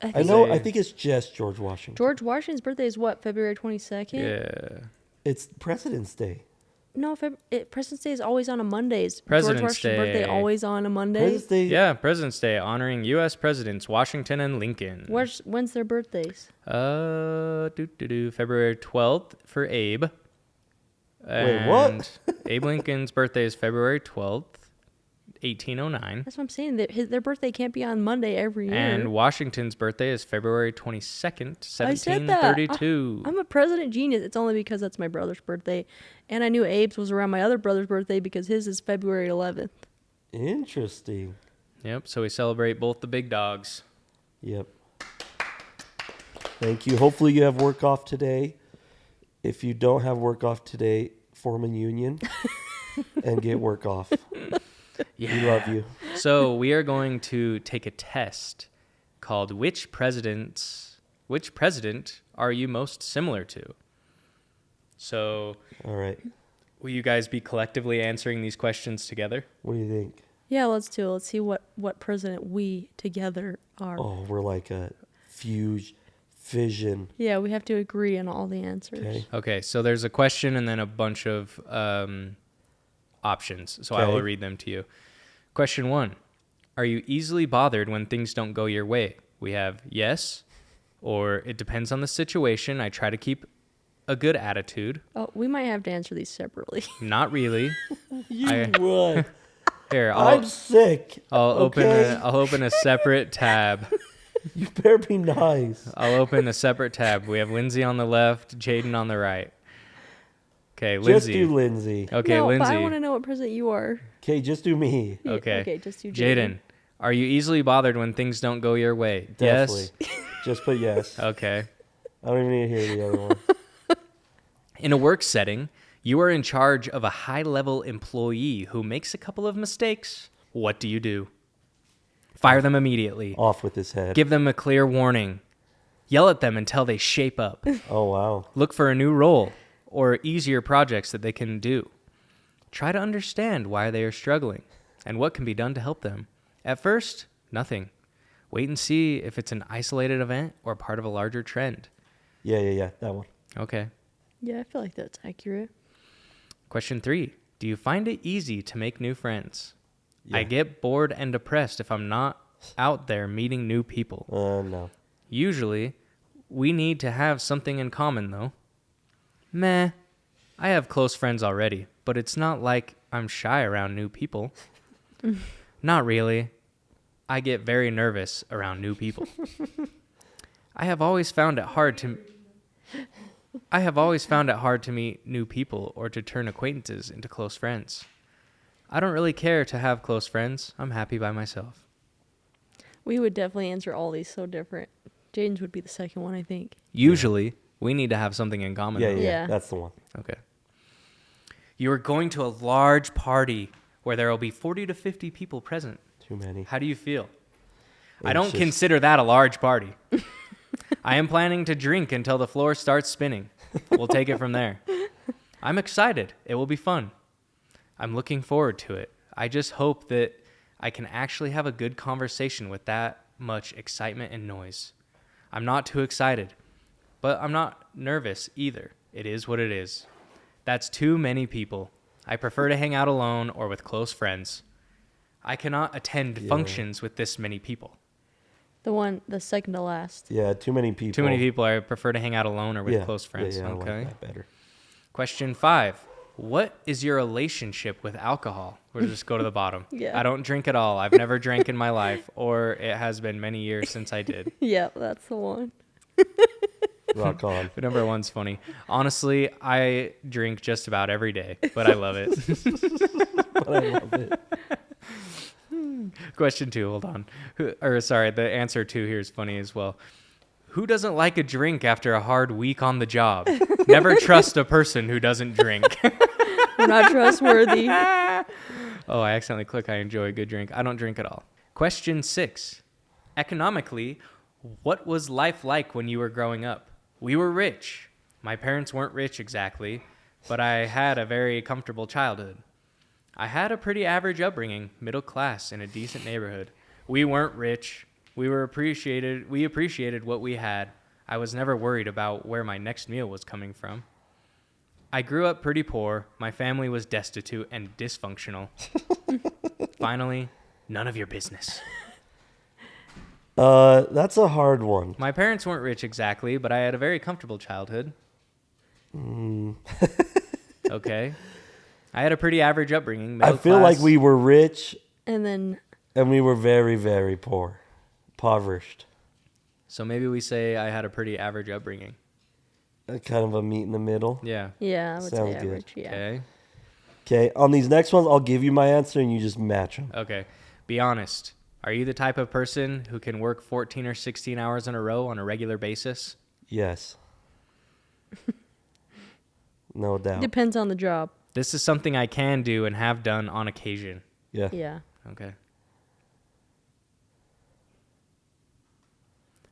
B: I know. I think it's just George Washington.
A: George Washington's birthday is what, February 22nd?
C: Yeah.
B: It's President's Day.
A: No, President's Day is always on a Monday. Is
C: President's
A: George Washington's birthday
C: Day.
A: always on a Monday?
B: President's Day.
C: Yeah, President's Day, honoring U.S. Presidents Washington and Lincoln.
A: When's their birthdays?
C: February 12th for Abe.
B: Wait, what?
C: And Abe Lincoln's birthday is February 12th, 1809.
A: That's what I'm saying. Their birthday can't be on Monday every year.
C: And Washington's birthday is February 22nd,
A: I said that.
C: 1732.
A: I'm a president genius. It's only because that's my brother's birthday. And I knew Abe's was around my other brother's birthday because his is February 11th.
B: Interesting.
C: Yep, so we celebrate both the big dogs.
B: Yep. Thank you. Hopefully you have work off today. If you don't have work off today, form a union and get work off. We love you.
C: So we are going to take a test called Which President Are You Most Similar to? So
B: All right.
C: will you guys be collectively answering these questions together?
B: What do you think?
A: Yeah, let's do it. Let's see what president we together are.
B: Oh, we're like a fission.
A: Yeah, we have to agree on all the answers.
B: Okay.
C: Okay, so there's a question and then a bunch of options. So I will
B: Okay.
C: read them to you. Question 1. Are you easily bothered when things don't go your way? We have yes, or it depends on the situation. I try to keep a good attitude.
A: Oh, we might have to answer these separately.
C: Not really.
B: You would.
C: Here,
B: I'm sick.
C: I'll
B: okay?
C: open a separate tab.
B: You better be nice.
C: I'll open a separate tab. We have Lindsay on the left, Jaiden on the right. Okay,
B: Just
C: Lindsay.
B: do Lindsay.
C: Okay,
A: no,
C: Lindsay.
A: but I want to know what president you are.
B: Okay, just do me.
A: Yeah,
C: Okay.
A: Okay, just do
C: Jaiden, are you easily bothered when things don't go your way?
B: Definitely.
C: Yes.
B: Just put yes.
C: Okay.
B: I don't even need to hear the other one.
C: In a work setting, you are in charge of a high-level employee who makes a couple of mistakes. What do you do? Fire them immediately.
B: Off with his head.
C: Give them a clear warning. Yell at them until they shape up.
B: Oh, wow.
C: Look for a new role or easier projects that they can do. Try to understand why they are struggling and what can be done to help them. At first, nothing. Wait and see if it's an isolated event or part of a larger trend.
B: Yeah. That one.
C: Okay.
A: Yeah, I feel like that's accurate.
C: Question 3. Do you find it easy to make new friends?
B: Yeah.
C: I get bored and depressed if I'm not out there meeting new people.
B: No.
C: Usually, we need to have something in common, though. Meh. I have close friends already, but it's not like I'm shy around new people. Not really. I get very nervous around new people. I have always found it hard to meet new people or to turn acquaintances into close friends. I don't really care to have close friends. I'm happy by myself.
A: We would definitely answer all these so different. Jaiden's would be the second one, I think.
C: Usually, we need to have something in common.
B: Yeah.
C: though.
A: Yeah.
B: That's the one.
C: Okay. You are going to a large party where there will be 40 to 50 people present.
B: Too many.
C: How do you feel? I don't
B: Anxious.
C: consider that a large party. I am planning to drink until the floor starts spinning. We'll take it from there. I'm excited. It will be fun. I'm looking forward to it. I just hope that I can actually have a good conversation with that much excitement and noise. I'm not too excited, but I'm not nervous either. It is what it is. That's too many people. I prefer to hang out alone or with close friends. I cannot attend functions with this many people.
A: The second to last.
B: Yeah, too many people.
C: Too many people. I prefer to hang out alone or with
B: Yeah,
C: close friends.
B: Yeah, I
C: Okay.
B: like that better.
C: Question 5. What is your relationship with alcohol? We'll just go to the bottom.
A: Yeah.
C: I don't drink at all. I've never drank in my life, or it has been many years since I did.
A: Yeah, that's the one.
B: Rock on.
C: But number 1's funny. Honestly, I drink just about every day, but I love it.
B: But I love it.
C: Question 2, hold on. The answer 2 here is funny as well. Who doesn't like a drink after a hard week on the job? Never trust a person who doesn't drink.
A: We're not trustworthy.
C: Oh, I accidentally clicked I enjoy a good drink. I don't drink at all. Question 6. Economically, what was life like when you were growing up? We were rich. My parents weren't rich exactly, but I had a very comfortable childhood. I had a pretty average upbringing, middle class, in a decent neighborhood. We weren't rich. We appreciated what we had. I was never worried about where my next meal was coming from. I grew up pretty poor. My family was destitute and dysfunctional. Finally, none of your business.
B: That's a hard one.
C: My parents weren't rich exactly, but I had a very comfortable childhood. Okay. I had a pretty average upbringing.
B: I feel like we were rich
A: And then
B: and we were very, very poor. Impoverished.
C: So maybe we say I had a pretty average upbringing.
B: Kind of a meet in the middle.
C: Yeah.
A: yeah, I would
B: Sounds
A: say
B: good.
A: average. Yeah.
C: Okay.
B: Okay, on these next ones, I'll give you my answer and you just match them.
C: Okay. Be honest. Are you the type of person who can work 14 or 16 hours in a row on a regular basis?
B: Yes. No doubt.
A: Depends on the job.
C: This is something I can do and have done on occasion.
B: Yeah.
A: Yeah.
C: Okay.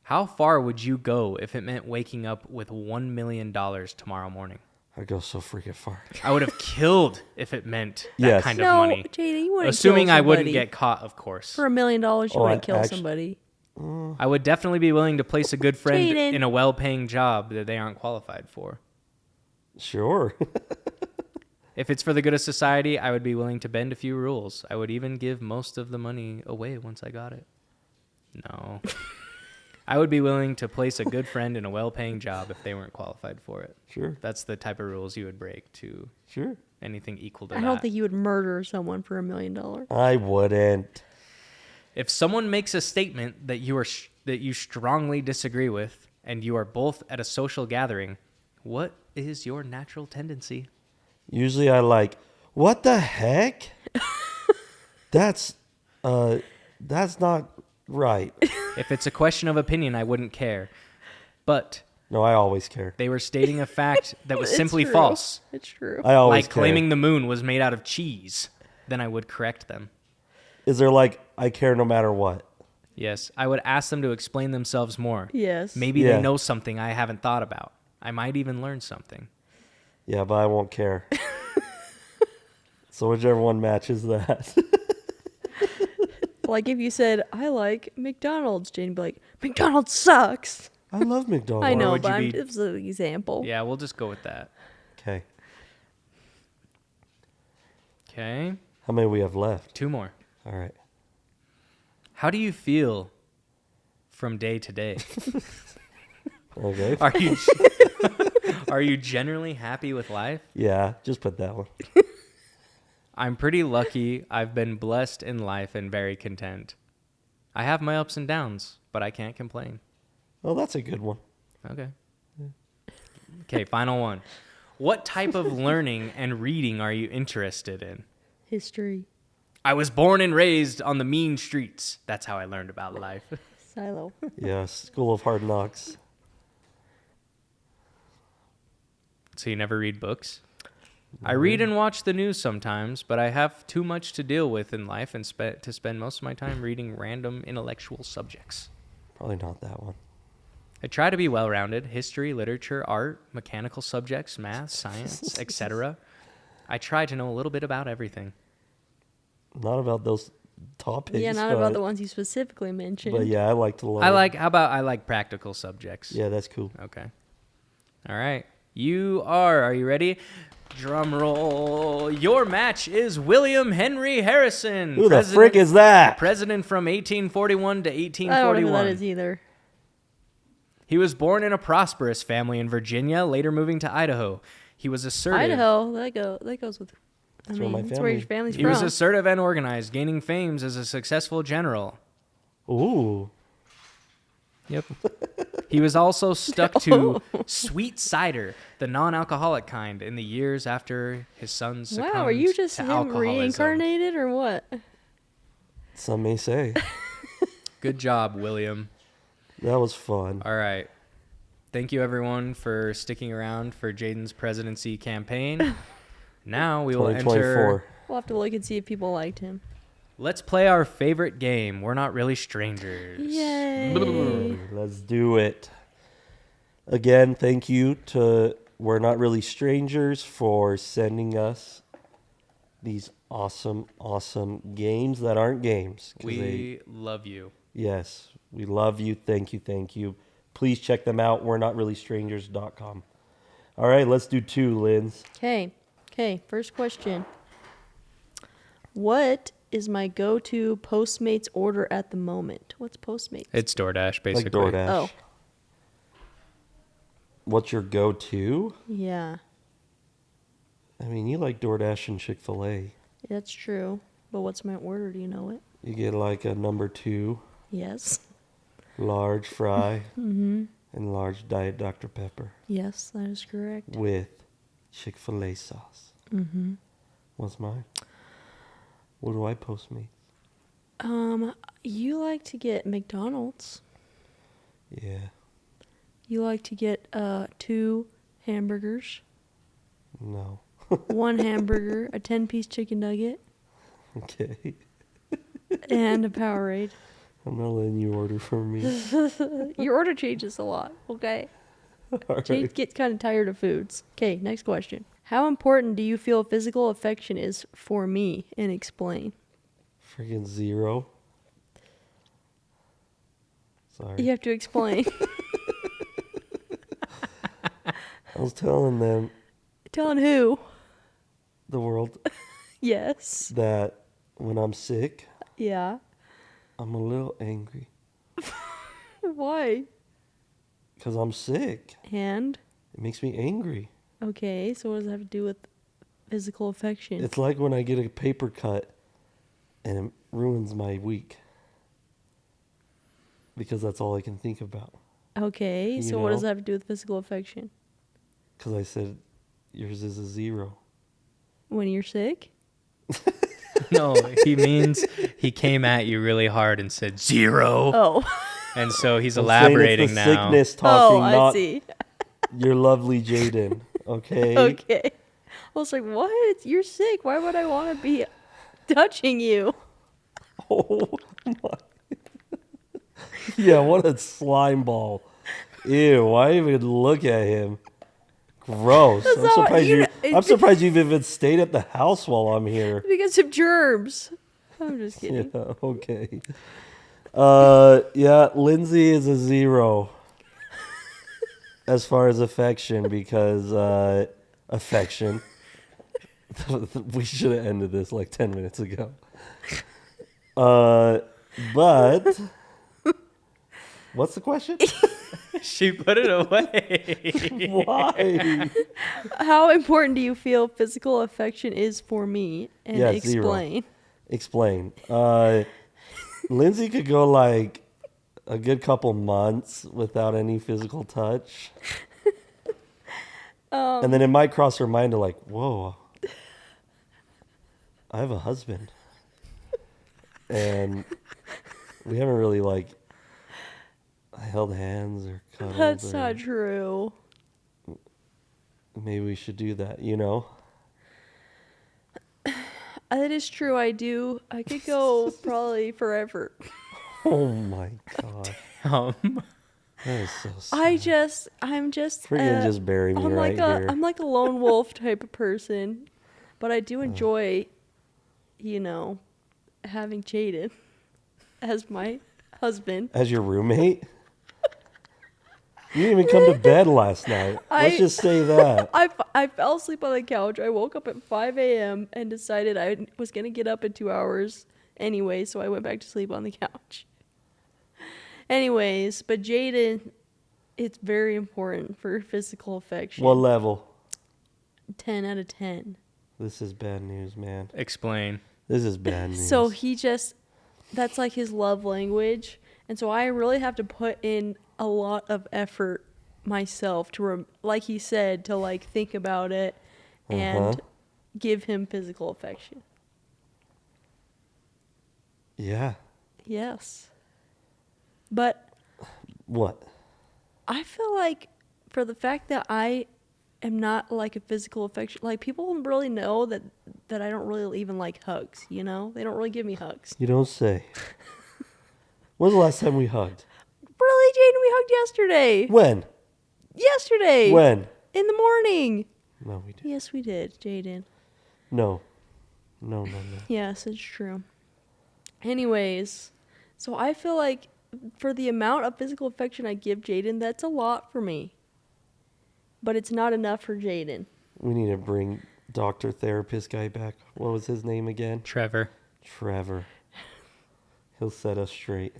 C: How far would you go if it meant waking up with $1 million tomorrow morning?
B: I go so freaking far.
C: I would have killed if it meant that
B: Yes.
C: kind of
A: No,
C: money.
A: Jaden, you wouldn't
C: Assuming
A: kill
C: I wouldn't
A: somebody.
C: get caught, of course.
A: For $1 million, you
B: Oh,
A: wouldn't kill
B: actu-
A: somebody.
C: I would definitely be willing to place a good friend
A: Jaden.
C: in a well-paying job that they aren't qualified for.
B: Sure.
C: If it's for the good of society, I would be willing to bend a few rules. I would even give most of the money away once I got it. No. I would be willing to place a good friend in a well-paying job if they weren't qualified for it.
B: Sure.
C: That's the type of rules you would break to
B: Sure.
C: anything equal to
A: I
C: that.
A: don't think you would murder someone for $1 million.
B: I wouldn't.
C: If someone makes a statement that you strongly disagree with, and you are both at a social gathering, what is your natural tendency?
B: Usually I like, what the heck? That's not right.
C: If it's a question of opinion, I wouldn't care. But
B: No, I always care.
C: they were stating a fact that was
A: It's
C: simply
A: true.
C: false,
A: It's true.
B: I always
C: like
B: care.
C: claiming the moon was made out of cheese, then I would correct them.
B: Is there like, I care no matter what?
C: Yes, I would ask them to explain themselves more.
A: Yes.
C: Maybe
B: Yeah.
C: they know something I haven't thought about. I might even learn something.
B: Yeah, but I won't care. So whichever one matches that.
A: Like if you said, I like McDonald's, Jaden would be like, McDonald's sucks.
B: I love McDonald's.
A: I know,
C: would
A: but
C: you be-
A: it's an example.
C: Yeah, we'll just go with that.
B: Okay.
C: Okay,
B: How many we have left?
C: 2 more.
B: All right.
C: How do you feel from day to day?
B: Okay.
C: Are you generally happy with life?
B: Yeah, just put that one.
C: I'm pretty lucky. I've been blessed in life and very content. I have my ups and downs, but I can't complain.
B: Oh, that's a good one.
C: Okay. Okay, final one. What type of learning and reading are you interested in?
A: History.
C: I was born and raised on the mean streets. That's how I learned about life.
A: Silo.
B: Yeah, School of Hard Knocks.
C: So you never read books? I read and watch the news sometimes, but I have too much to deal with in life and to spend most of my time reading random intellectual subjects.
B: Probably not that one.
C: I try to be well-rounded: history, literature, art, mechanical subjects, math, science, etc. I try to know a little bit about everything.
B: Not about those topics.
A: Yeah, not
B: but,
A: about the ones you specifically mentioned.
B: But yeah, I like to learn.
C: I like practical subjects.
B: Yeah, that's cool.
C: Okay. All right. Are you ready? Drum roll. Your match is William Henry Harrison.
B: Who the frick is that?
C: President from 1841 to
A: I don't know who
C: 1841.
A: that is either.
C: He was born in a prosperous family in Virginia, later moving to Idaho. He was assertive.
A: Idaho, that goes with.
B: That's where my
A: that's where your
B: family-
A: family's
C: He
A: from.
C: was assertive and organized, gaining fame as a successful general.
B: Ooh.
C: Yep. He was also stuck to sweet cider, the non-alcoholic kind, in the years after his son succumbed
A: Wow, are you just
C: to
A: him
C: alcoholism.
A: reincarnated or what?
B: Some may say.
C: Good job, William.
B: That was fun.
C: All right. Thank you, everyone, for sticking around for Jaiden's presidency campaign. Now we will
B: 2024.
C: enter.
A: We'll have to look and see if people liked him.
C: Let's play our favorite game. We're not really strangers.
A: Yay!
B: Let's do it. Again, thank you to We're Not Really Strangers for sending us these awesome, awesome games that aren't games. 'Cause
C: We love you.
B: yes, we love you. Thank you, thank you. Please check them out. We're not really strangers.com. All right, let's do 2, Linz.
A: Okay, first question. What is my go-to Postmates order at the moment? What's Postmates?
C: It's DoorDash, basically.
B: Like DoorDash.
A: Oh.
B: What's your go-to?
A: Yeah,
B: I mean, you like DoorDash and Chick-fil-A.
A: that's true. But what's my order? Do you know it?
B: You get like a number 2,
A: Yes.
B: large fry,
A: Mm-hmm.
B: and large Diet Dr. Pepper
A: Yes, that is correct.
B: with Chick-fil-A sauce.
A: Mm-hmm.
B: What's mine? What do I post me?
A: You like to get McDonald's.
B: Yeah.
A: You like to get 2 hamburgers,
B: No.
A: 1 hamburger, a 10-piece chicken nugget,
B: Okay.
A: and a Powerade.
B: I'm not letting you order for me.
A: Your order changes a lot, okay?
B: All
A: Jade
B: right.
A: gets kind of tired of foods. Okay, next question. How important do you feel physical affection is for me? And explain.
B: Freaking 0. Sorry.
A: You have to explain.
B: I was telling them,
A: Telling who?
B: the world,
A: Yes.
B: that when I'm sick,
A: Yeah.
B: I'm a little angry.
A: Why?
B: Because I'm sick.
A: And?
B: It makes me angry.
A: Okay, so what does that have to do with physical affection?
B: It's like when I get a paper cut and it ruins my week. Because that's all I can think about.
A: Okay,
B: You
A: so what does
B: know?
A: that have to do with physical affection?
B: Because I said yours is a 0.
A: When you're sick?
C: No, he means he came at you really hard and said 0.
A: Oh.
C: And so he's
B: I'm saying
C: elaborating
B: it's the
C: now.
B: sickness talking,
A: Oh, I
B: not
A: see.
B: your lovely Jaden. Okay?
A: Okay. I was like, what? You're sick. Why would I want to be touching you?
B: Oh my. Yeah, what a slime ball. Ew, why even look at him? Gross. I'm
A: all-
B: surprised
A: you
B: you
A: know-
B: I'm surprised you've even stayed at the house while I'm here.
A: Because of germs. I'm just kidding.
B: Yeah, okay. Yeah, Lindsay is a 0 as far as affection because affection. We should have ended this like 10 minutes ago. But what's the question?
C: She put it away.
B: Why?
A: How important do you feel physical affection is for me? And
B: Yeah, 0.
A: explain.
B: Explain. Lindsay could go like a good couple months without any physical touch. And then it might cross her mind to like, whoa, I have a husband. And we haven't really like held hands or cuddled.
A: That's
B: or
A: not true.
B: maybe we should do that, you know?
A: That is true. I do. I could go probably forever.
B: Oh my god. That is so sad.
A: I'm just.
B: Freaking just bury me
A: I'm
B: right here.
A: I'm like a lone wolf type of person, but I do enjoy, having Jaden as my husband.
B: As your roommate? You didn't even come to bed last night. Let's just say that.
A: I fell asleep on the couch. I woke up at 5 a.m. and decided I was going to get up in 2 hours anyway, so I went back to sleep on the couch. Anyways, but Jaiden, it's very important for physical affection.
B: What level?
A: 10 out of 10.
B: This is bad news, man.
C: Explain.
B: This is bad news.
A: So that's like his love language. And so I really have to put in a lot of effort myself to, like he said, to like think about it and give him physical affection.
B: Yeah.
A: Yes. But
B: What?
A: I feel like for the fact that I am not like a physical affection, like people don't really know that I don't really even like hugs, you know? They don't really give me hugs.
B: You don't say. When's the last time we hugged?
A: Really, Jaden, we hugged yesterday.
B: When?
A: Yesterday.
B: When?
A: In the morning.
B: No, we didn't.
A: Yes, we did, Jaden.
B: No. No.
A: Yes, it's true. Anyways, so I feel like for the amount of physical affection I give Jaden, that's a lot for me. But it's not enough for Jaden.
B: We need to bring doctor therapist guy back. What was his name again?
C: Trevor.
B: He'll set us straight.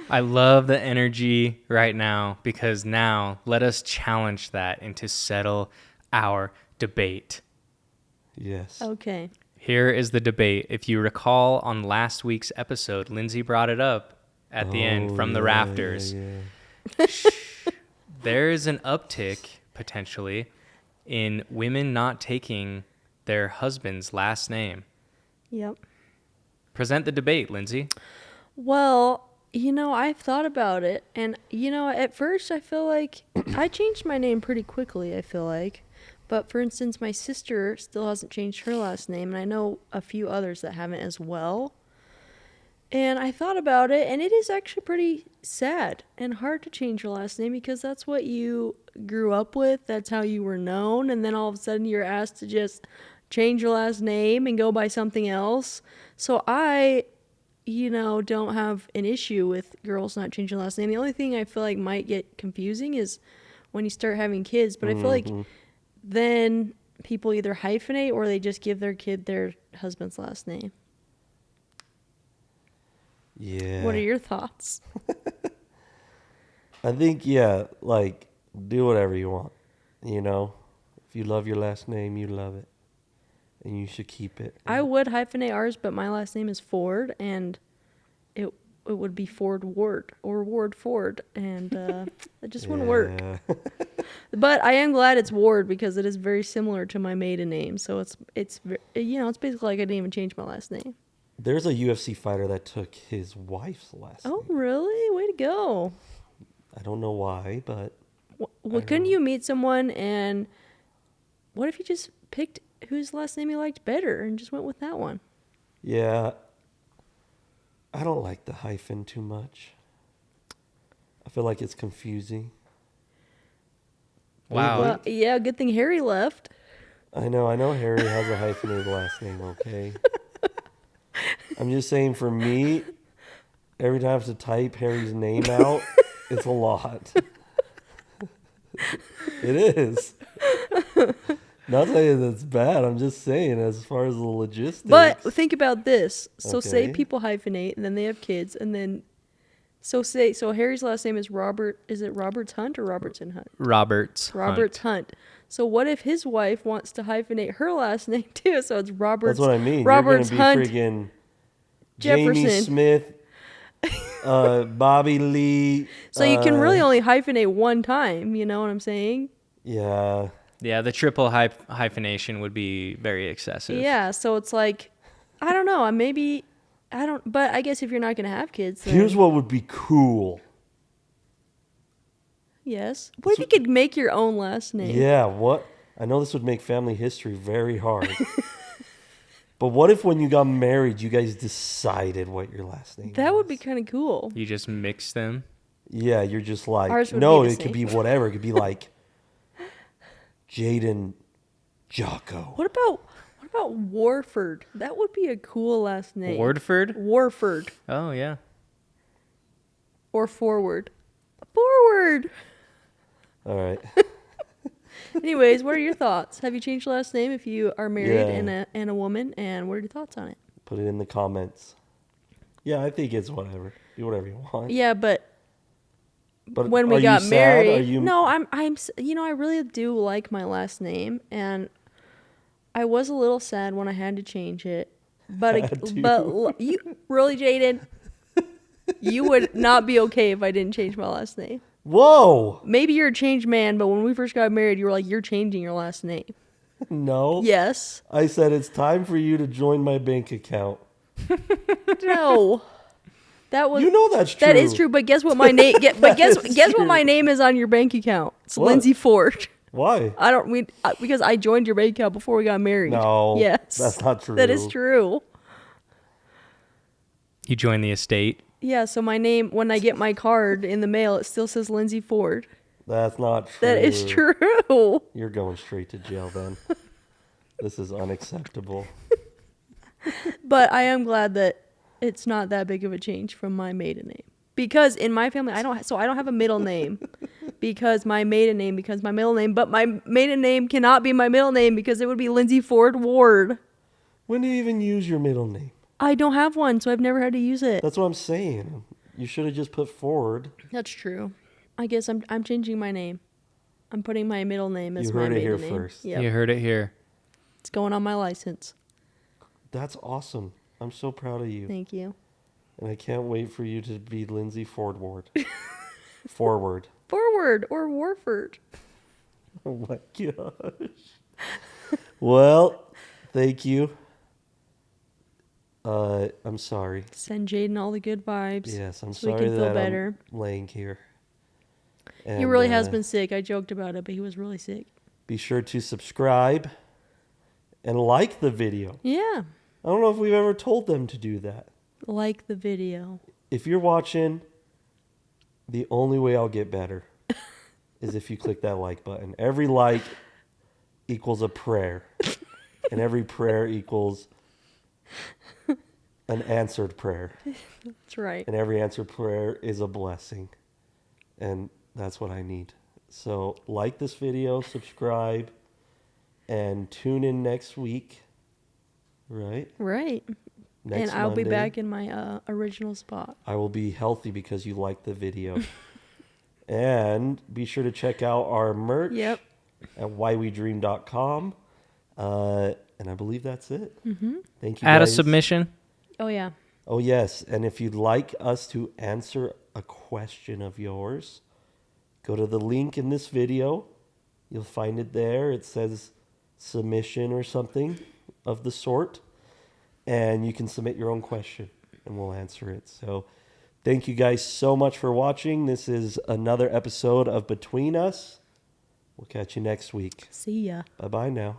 C: I love the energy right now because now let us challenge that and to settle our debate.
B: Yes.
A: Okay.
C: Here is the debate. If you recall on last week's episode, Lindsay brought it up at the end from the rafters.
B: Yeah.
C: There is an uptick potentially in women not taking their husband's last name.
A: Yep.
C: Present the debate, Lindsay.
A: Well, I've thought about it. And, at first I feel like I changed my name pretty quickly, I feel like. But, for instance, my sister still hasn't changed her last name. And I know a few others that haven't as well. And I thought about it, and it is actually pretty sad and hard to change your last name because that's what you grew up with. That's how you were known. And then all of a sudden you're asked to just change your last name and go by something else. So I, don't have an issue with girls not changing their last name. The only thing I feel like might get confusing is when you start having kids. But I feel like then people either hyphenate or they just give their kid their husband's last name.
B: Yeah.
A: What are your thoughts?
B: I think, like, do whatever you want. If you love your last name, you love it. And you should keep it.
A: I would hyphenate ours, but my last name is Ford, and it would be Ford Ward or Ward Ford, and it just wouldn't work. But I am glad it's Ward because it is very similar to my maiden name. So it's basically like I didn't even change my last name.
B: There's a UFC fighter that took his wife's last name.
A: Oh, really? Way to go.
B: I don't know why, but...
A: Well, couldn't you meet someone and what if you just picked whose last name you liked better and just went with that one?
B: Yeah. I don't like the hyphen too much. I feel like it's confusing.
C: Wow.
A: Well, yeah, good thing Harry left.
B: I know Harry has a hyphenated last name, okay? I'm just saying for me, every time I have to type Harry's name out, it's a lot. It is. Not saying that's bad. I'm just saying as far as the logistics.
A: But think about this. So say
B: Okay.
A: people hyphenate and then they have kids and then so Harry's last name is Robert. Is it Roberts Hunt or Robertson Hunt?
C: Roberts
A: Hunt. So what if his wife wants to hyphenate her last name too? So it's Roberts.
B: That's what I mean.
A: Roberts
B: You're gonna be
A: Hunt
B: friggin'
A: Jefferson.
B: Jamie Smith, Bobby Lee.
A: So you can really only hyphenate one time. You know what I'm saying?
B: Yeah.
C: Yeah, the triple hyphenation would be very excessive.
A: Yeah. So it's like, I don't know. But I guess if you're not gonna have kids, then
B: Here's what would be cool.
A: yes. What if you could make your own last name?
B: Yeah, what? I know this would make family history very hard. But what if when you got married, you guys decided what your last name
A: That
B: was?
A: would be kind of cool.
C: You just mix them.
B: Yeah, you're just like,
A: Ours would
B: no,
A: be the
B: it could
A: same.
B: be whatever. It could be like Jaiden Jocko.
A: What about Warford? That would be a cool last name.
C: Wardford?
A: Warford
C: Oh, yeah.
A: or Forward. Forward.
B: All right.
A: Anyways, what are your thoughts? Have you changed your last name if you are married
B: Yeah.
A: and a woman? And what are your thoughts on it?
B: Put it in the comments. Yeah, I think it's whatever. Do whatever you want.
A: Yeah, but
B: But
A: when we
B: are you
A: got
B: sad?
A: married,
B: Are you?
A: no, I really do like my last name, and I was a little sad when I had to change it.
B: Had to.
A: You really, Jaden, you would not be okay if I didn't change my last name.
B: Whoa!
A: Maybe you're a changed man, but when we first got married, you were like, you're changing your last name.
B: No.
A: Yes.
B: I said it's time for you to join my bank account.
A: No. That was.
B: You know that's true.
A: That is true, but guess what my name? Guess what my name is on your bank account? It's
B: What?
A: Lindsay Ford.
B: Why?
A: Because I joined your bank account before we got married.
B: No.
A: Yes.
B: That's not true.
A: That is true.
C: You joined the estate.
A: Yeah, so my name, when I get my card in the mail, it still says Lindsay Ford.
B: That's not true.
A: That is true.
B: You're going straight to jail then. This is unacceptable.
A: But I am glad that it's not that big of a change from my maiden name. Because in my family, I don't have a middle name. Because my maiden name becomes my middle name, but my maiden name cannot be my middle name because it would be Lindsay Ford Ward.
B: When do you even use your middle name?
A: I don't have one, so I've never had to use it.
B: That's what I'm saying. You should have just put forward.
A: That's true. I guess I'm changing my name. I'm putting my middle name as
B: You
A: my
B: heard it
A: maiden
B: here
A: name.
B: first.
A: Yep.
C: You heard it here.
A: It's going on my license.
B: That's awesome. I'm so proud of you.
A: Thank you.
B: And I can't wait for you to be Lindsay Ford Ward. Forward.
A: Forward or Warford.
B: Oh my gosh. Well, thank you. I'm sorry.
A: Send Jaden all the good vibes.
B: Yes, I'm
A: so we
B: sorry
A: can feel
B: that
A: better.
B: I'm laying here.
A: He
B: And,
A: really has been sick. I joked about it, but he was really sick.
B: Be sure to subscribe and like the video.
A: Yeah.
B: I don't know if we've ever told them to do that.
A: Like the video.
B: If you're watching, the only way I'll get better is if you click that like button. Every like equals a prayer. And every prayer equals an answered prayer.
A: That's right.
B: And every answered prayer is a blessing. And that's what I need. So like this video, subscribe, and tune in next week. Right?
A: Right.
B: Next
A: and I'll be
B: Monday.
A: back in my original spot.
B: I will be healthy because you liked the video. And be sure to check out our merch
A: Yep.
B: at whywedream.com. And I believe that's it.
A: Mm-hmm.
B: Thank you,
C: Add a
B: guys.
C: submission.
A: Oh, yeah.
B: Oh, yes. And if you'd like us to answer a question of yours, go to the link in this video. You'll find it there. It says submission or something of the sort. And you can submit your own question and we'll answer it. So thank you guys so much for watching. This is another episode of Between Us. We'll catch you next week.
A: See ya.
B: Bye-bye now.